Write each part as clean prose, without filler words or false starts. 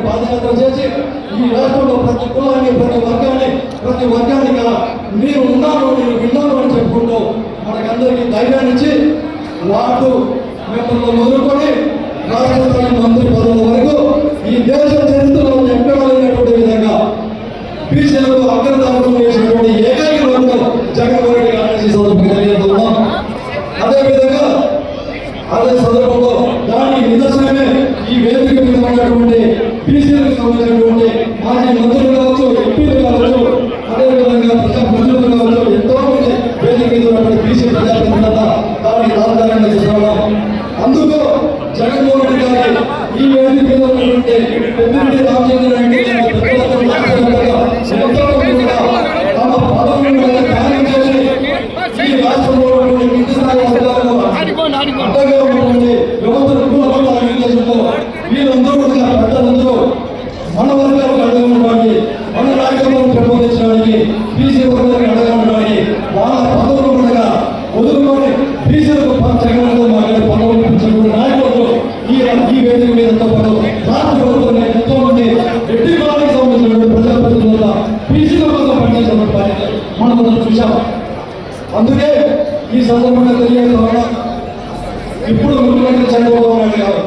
పాదయాత్ర చేసి ఈ రాష్ట్రంలో ప్రతి కులాన్ని ప్రతి వర్గానికి మీరు ఉన్నారు నేను విన్నాను అని చెప్పుకుంటూ మనకందరికీ ధైర్యాన్ని ఇచ్చి వార్డు మెంబర్లు మొదలుకొని రాష్ట్ర స్థాయి మంత్రి పదవుల వరకు ఈ దేశ చరిత్రలో ఎక్కడా లేనటువంటి విధంగా బీసీలకు అగ్రదానం చేసినటువంటి ఏకైక వర్గం జగన్మోహన్ రెడ్డి గారిని తెలియజేస్తున్నాం. అదేవిధంగా అదే సందర్భంలో దానికి నిదర్శనమే ఈ వేదిక మీద ఉన్నటువంటి బీసీలకు సంబంధించినటువంటి మాజీ మంత్రులు కావచ్చు, ఎంపీలు కావచ్చు, అదేవిధంగా ప్రజాప్రతినిధులు కావచ్చు, ఎంతో మంది వేదిక మీద ఉన్నటువంటి బీసీ ప్రజాప్రతినిధులంతా దానికి ఆధారంగా చేస్తున్నాం. అందుకు జగన్మోహన్ రెడ్డి గారి ఈ వేదిక మీద ఉన్నటువంటి పెద్దిరెడ్డి రామచంద్ర రెడ్డి తమ పదవులను త్యాగం చేసి ఈ రాష్ట్రంలో కింది స్థాయి అడ్డగా ఉన్నటువంటి యువతను వీళ్ళందరూ కూడా పెద్దలందరూ మన వర్గాలకు అడ్డగా ఉండడానికి, మన రాజ్యాంగాలను పెంపొందించడానికి, బీసీ వర్గాలకు అడ్డగా ఉండడానికి వాళ్ళ పదవులు కూడా వదులుకొని బీసీలకు జగన్తో మాట్లాడే పదవులు పెంచినటువంటి నాయకులు ఈ వేదిక మీద ఎంతో పాటు రాష్ట్ర ప్రభుత్వంలో ఎంతో మంది రెడ్డి కులానికి సంబంధించినటువంటి ప్రజాప్రతినిధుల బీసీల కోసం పనిచేసినటువంటి బాధ్యత మనం చూసాం. అందుకే ఈ సందర్భంగా తెలియజేస్తున్నా, ఇప్పుడు ముఖ్యమంత్రి చంద్రబాబు నాయుడు గారు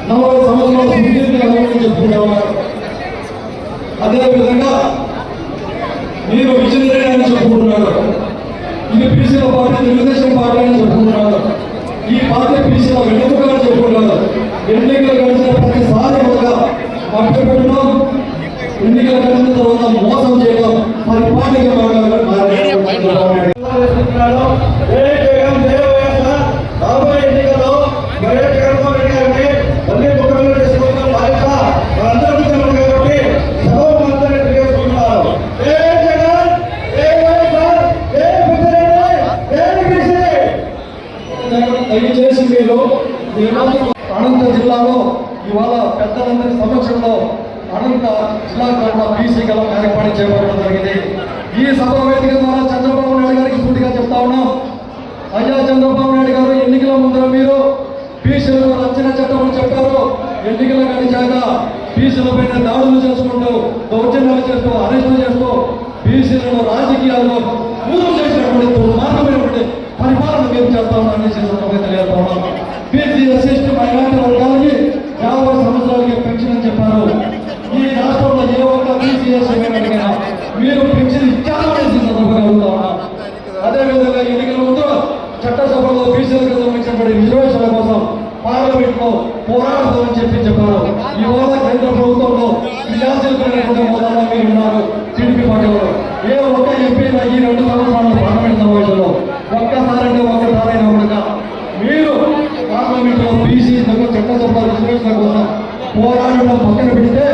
40 సంవత్సరాల సుదీర్ఘ అనుభవం చెప్పుకుంటా ఉన్నారు. అదేవిధంగా మీరు విజయనగరం అని చెప్పుకుంటున్నారు. ఇది బీసీల పార్టీ, తెలుగుదేశం పార్టీ అని చెప్పుకుంటున్నారు. ఈ పార్టీ బీసీల వెనుక అని చెప్పుకుంటున్నారు. ఎన్నికలు గడిచిన ప్రతిసారి ఒక పట్టు పెట్టడం, ఎన్నికలు గడిచిన తర్వాత మోసం చేయడం, మరి పార్టీగా దయచేసి మీరు అనంత జిల్లాలో ఇవాళ పెద్దలందరి సమక్షంలో అనంత జిల్లా తరఫున బీసీ గల కార్యక్రమం చేపట్టడం జరిగింది. ఈ సభ వేదిక ద్వారా చంద్రబాబు నాయుడు గారికి పూర్తిగా చెప్తా ఉన్నాం. అయ్యా చంద్రబాబు నాయుడు గారు, ఎన్నికల ముందర మీరు బీసీలకు రక్షణ చట్టం చెప్పారు. ఎన్నికలు గడిచాక బీసీల పైన దాడులు చేసుకుంటూ, దౌర్జన్యాలు చేస్తూ, అరెస్టులు చేస్తూ బీసీలను రాజకీయాల్లో దూరం చేసినటువంటి దుర్మార్గమైనటువంటి పరిపాలన మేము చేస్తా ఉన్నామని తెలియజేస్తా ఉన్నాం. బీసీ ఎస్సీ మైనారిటీ వర్గాలకి 50 సంవత్సరాలకి పెన్షన్ అని చెప్పారు. ఈ రాష్ట్రంలో ఏ ఒక్క బీసీ ఎస్సీ మైనారిటీగా మీరు పెన్షన్ ఇచ్చారని సందర్భంగా ఉన్నాం. అదేవిధంగా ఎన్నికల ముందు చట్టసభలో బీసీలకు సంబంధించినటువంటి రిజర్వేషన్ల కోసం పార్లమెంట్ లో పోరాడతామని చెప్పారు. ఇవాళ కేంద్ర ప్రభుత్వంలో క్రియాశీలకమైనటువంటి హోదాలో మీరు ఉన్నారు. టీడీపీ పార్టీలో ఏ ఒక్క ఎంపీ ఈ 2 సంవత్సరాల పార్లమెంట్ సమావేశంలో ఒక్కసారైనా ఉండగా మీరు పార్లమెంట్ లో బీసీ చట్టసభ రిజర్వేషన్ల కోసం పోరాడడం పక్కన పెడితే